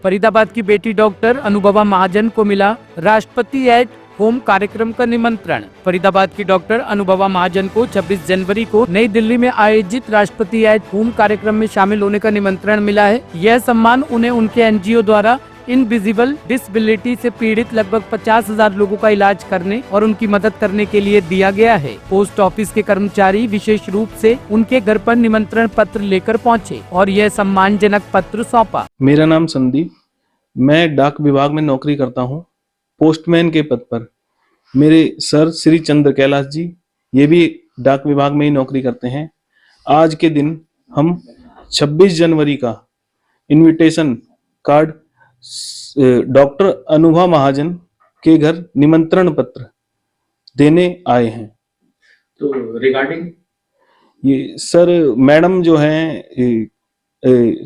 फरीदाबाद की बेटी डॉक्टर अनुभवा महाजन को मिला राष्ट्रपति एट होम कार्यक्रम का निमंत्रण। फरीदाबाद की डॉक्टर अनुभवा महाजन को 26 जनवरी को नई दिल्ली में आयोजित राष्ट्रपति एट होम कार्यक्रम में शामिल होने का निमंत्रण मिला है। यह सम्मान उन्हें उनके एनजीओ द्वारा इनविजिबल डिसेबिलिटी से पीड़ित लगभग 50,000 लोगों का इलाज करने और उनकी मदद करने के लिए दिया गया है। पोस्ट ऑफिस के कर्मचारी विशेष रूप से उनके घर पर निमंत्रण पत्र लेकर पहुंचे और यह सम्मानजनक पत्र सौंपा। मेरा नाम संदीप, मैं डाक विभाग में नौकरी करता हूँ, पोस्टमैन के पद पर। मेरे सर श्री चंद्र कैलाश जी, ये भी डाक विभाग में ही नौकरी करते हैं। आज के दिन हम 26 जनवरी का इनविटेशन कार्ड डॉक्टर अनुभवा महाजन के घर निमंत्रण पत्र देने आए हैं। तो रिगार्डिंग ये सर, मैडम जो हैं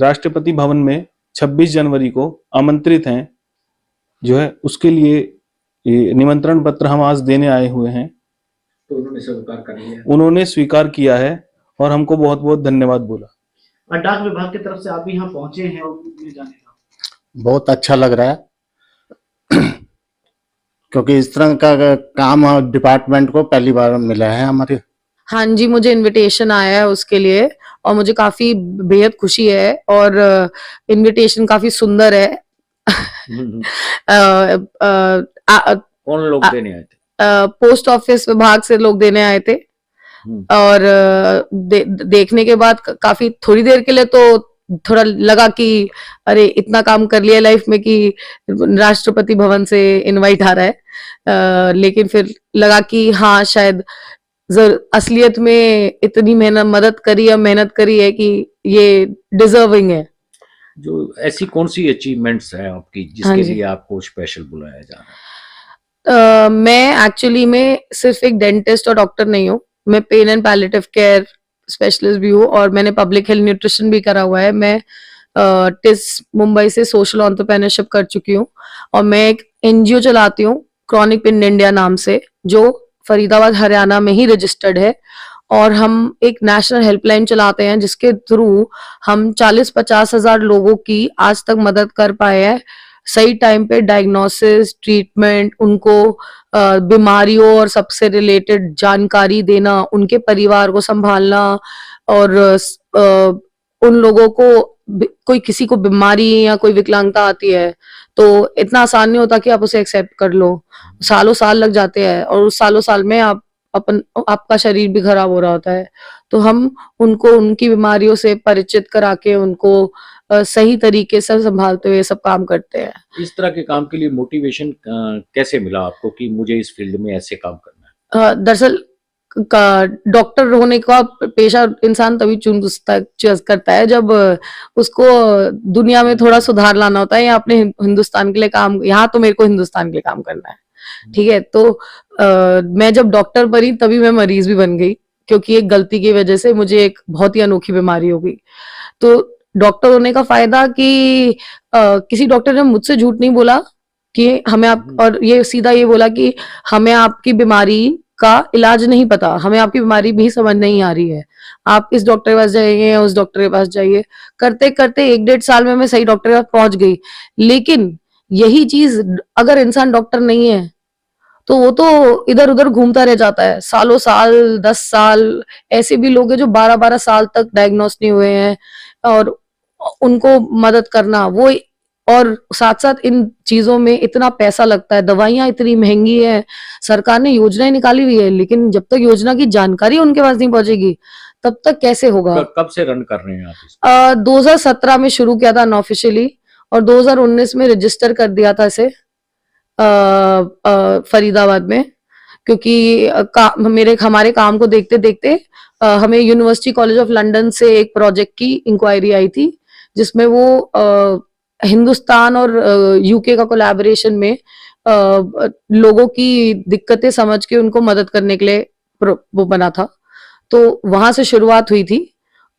राष्ट्रपति भवन में 26 जनवरी को आमंत्रित हैं, जो है उसके लिए ये निमंत्रण पत्र हम आज देने आए हुए हैं। तो उन्होंने स्वीकार कर लिया? उन्होंने स्वीकार किया है और हमको बहुत बहुत धन्यवाद बोला। और डाक विभाग की तरफ से आप भी यहाँ पहुंचे हैं और ले जाने का बहुत अच्छा लग रहा है क्योंकि इस तरह का काम डिपार्टमेंट को पहली बार मिला है हमारे। हाँ जी, मुझे इनविटेशन आया है उसके लिए और मुझे काफी बेहद खुशी है और इनविटेशन काफी सुंदर है। कौन लोग देने आए थे? पोस्ट ऑफिस विभाग से लोग देने आए थे और देखने के बाद काफी थोड़ी देर के लिए तो थोड़ा लगा कि अरे इतना काम कर लिया लाइफ में कि राष्ट्रपति भवन से इनवाइट आ रहा है, लेकिन फिर लगा कि हाँ शायद असलियत में इतनी मेहनत करी है कि ये डिजर्विंग है। जो ऐसी कौन सी अचीवमेंट्स है आपकी जिसके लिए आपको स्पेशल बुलाया जा रहा है? मैं एक्चुअली में सिर्फ एक डेंटिस्ट और डॉक्टर नहीं हूँ, मैं pain and palliative care specialist भी हूँ और मैंने पब्लिक हेल्थ न्यूट्रिशन भी करा हुआ है। मैं टिस मुंबई से सोशल एंटरप्रेन्योरशिप कर चुकी हूँ और मैं एक एनजीओ चलाती हूँ क्रॉनिक पिन इंडिया नाम से, जो फरीदाबाद हरियाणा में ही रजिस्टर्ड है और हम एक नेशनल हेल्पलाइन चलाते हैं जिसके थ्रू हम 40-50 हजार लोगों की आज तक मदद कर पाए हैं। सही टाइम पे डायग्नोसिस, ट्रीटमेंट, उनको बीमारियों और सबसे रिलेटेड जानकारी देना, उनके परिवार को संभालना और उन लोगों को किसी को बीमारी या कोई विकलांगता आती है तो इतना आसान नहीं होता कि आप उसे एक्सेप्ट कर लो, सालों साल लग जाते हैं और उस सालों साल में आपका शरीर भी खराब हो रहा होता है। तो हम उनको उनकी बीमारियों से परिचित करा के उनको सही तरीके से संभालते हुए सब काम करते हैं। इस तरह के काम के लिए मोटिवेशन कैसे मिला आपको कि मुझे इस फील्ड में ऐसे काम करना है? दरअसल डॉक्टर होने का पेशा इंसान तभी चूज करता है जब उसको दुनिया में थोड़ा सुधार लाना होता है या अपने हिंदुस्तान के लिए काम, यहाँ तो मेरे को हिंदुस्तान के लिए काम करना है, ठीक है। तो मैं जब डॉक्टर बनी तभी मैं मरीज भी बन गई क्योंकि एक गलती की वजह से मुझे एक बहुत ही अनोखी बीमारी हो गई। तो डॉक्टर होने का फायदा कि किसी डॉक्टर ने मुझसे झूठ नहीं बोला कि हमें और ये सीधा ये बोला कि हमें आपकी बीमारी का इलाज नहीं पता, हमें आपकी बीमारी भी समझ नहीं आ रही है, आप इस डॉक्टर के पास जाइए या उस डॉक्टर के पास जाइए। करते करते 1-1.5 साल में मैं सही डॉक्टर के पास पहुंच गई। लेकिन यही चीज अगर इंसान डॉक्टर नहीं है तो वो तो इधर उधर घूमता रह जाता है, सालों साल, 10 साल। ऐसे भी लोग हैं जो 12-12 साल तक डायग्नोस नहीं हुए हैं और उनको मदद करना वो, और साथ साथ इन चीजों में इतना पैसा लगता है, दवाइयां इतनी महंगी है, सरकार ने योजनाएं निकाली हुई है लेकिन जब तक योजना की जानकारी उनके पास नहीं पहुंचेगी तब तक कैसे होगा। कब से रन कर रहे हैं आप? 2017 में शुरू किया था अनऑफिशियली और 2019 में रजिस्टर कर दिया था इसे फरीदाबाद में, क्योंकि हमारे काम को देखते देखते हमें यूनिवर्सिटी कॉलेज ऑफ लंदन से एक प्रोजेक्ट की इंक्वायरी आई थी जिसमें वो हिंदुस्तान और यूके का कोलैबोरेशन में लोगों की दिक्कतें समझ के उनको मदद करने के लिए वो बना था। तो वहां से शुरुआत हुई थी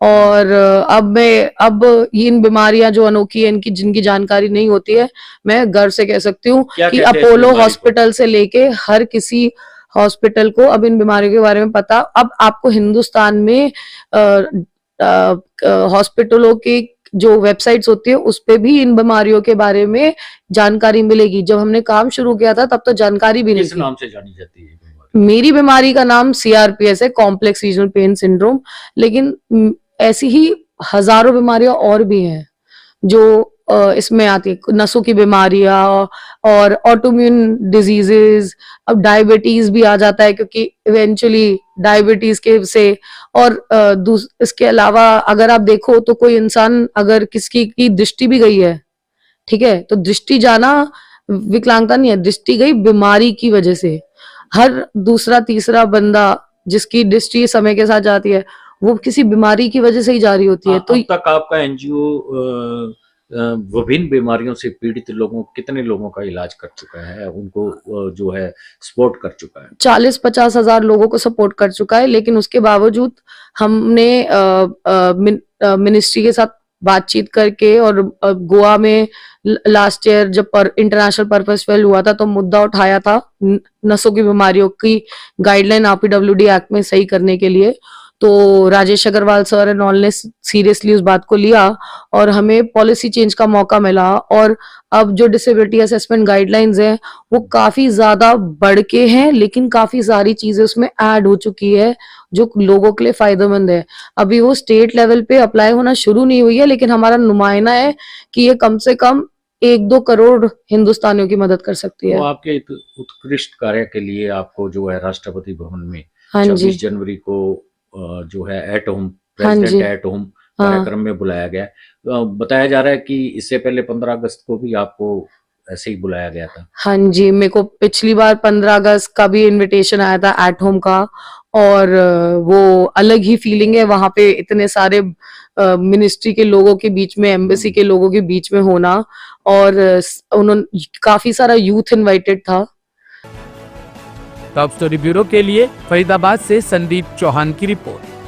और अब इन बीमारियां जो अनोखी है, इनकी जिनकी जानकारी नहीं होती है, मैं गर्व से कह सकती हूँ कि अपोलो हॉस्पिटल से लेके हर किसी हॉस्पिटल को अब इन बीमारियों के बारे में पता। अब आपको हिंदुस्तान में हॉस्पिटलों की जो वेबसाइट्स होती है उस पे भी इन बीमारियों के बारे में जानकारी मिलेगी। जब हमने काम शुरू किया था तब तो जानकारी भी नहीं किस थी। नाम से जानी जाती है ये बीमारी? मेरी बीमारी का नाम CRPS है, कॉम्प्लेक्स रीजनल पेन सिंड्रोम, लेकिन ऐसी ही हजारों बीमारियां और भी हैं जो इसमें आती है, नसों की बीमारियां और ऑटोइम्यून डिजीजेस। अब डायबिटीज भी आ जाता है क्योंकि इवेंचुअली डायबिटीज के से, और इसके अलावा अगर आप देखो तो कोई इंसान अगर किसी की दृष्टि भी गई है, ठीक है, तो दृष्टि जाना विकलांगता नहीं है, दृष्टि गई बीमारी की वजह से। हर दूसरा तीसरा बंदा जिसकी दृष्टि समय के साथ जाती है वो किसी बीमारी की वजह से ही जा रही होती है। तो अब तक आपका NGO विभिन्न बीमारियों से पीड़ित लोगों, कितने लोगों का इलाज कर चुका है, उनको जो है सपोर्ट कर चुका है? 40-50 हजार लोगों को सपोर्ट कर चुका है, लेकिन उसके बावजूद हमने मिनिस्ट्री के साथ बातचीत करके और गोवा में लास्ट ईयर जब इंटरनेशनल पर्पस फेल हुआ था तो मुद्दा उठाया था नसों की बीमारियों की गाइडलाइन RPWD एक्ट में सही करने के लिए। तो Rajesh Agarwal sir and all ने सीरियसली उस बात को लिया और हमें पॉलिसी चेंज का मौका मिला। और अब जो डिसेबिलिटी असेसमेंट गाइडलाइंस हैं वो काफी ज्यादा बढ़ के हैं, लेकिन काफी सारी चीजें उसमें ऐड हो चुकी है जो लोगों के लिए फायदेमंद है। अभी वो स्टेट लेवल पे अप्लाई होना शुरू नहीं हुई है, लेकिन हमारा नुमाइना है कि ये कम से कम 1-2 करोड़ हिंदुस्तानियों की मदद कर सकती है। तो आपके उत्कृष्ट कार्य के लिए आपको जो है राष्ट्रपति भवन में हाँ जी, 26 जनवरी को जो है एट होम, हाँ जी, प्रेसिडेंट एट होम हाँ। कार्यक्रम में बुलाया गया। बताया जा रहा है कि इससे पहले 15 अगस्त को भी आपको ऐसे ही बुलाया गया था। हाँ जी, मेरे को पिछली बार 15 अगस्त का भी इनविटेशन आया था एट होम का, और वो अलग ही फीलिंग है वहां पे इतने सारे मिनिस्ट्री के लोगों के बीच में, एम्बेसी के लोगों के बीच में होना, और उन्होंने काफी सारा यूथ इनवाइटेड था। टॉप स्टोरी ब्यूरो के लिए फरीदाबाद से संदीप चौहान की रिपोर्ट।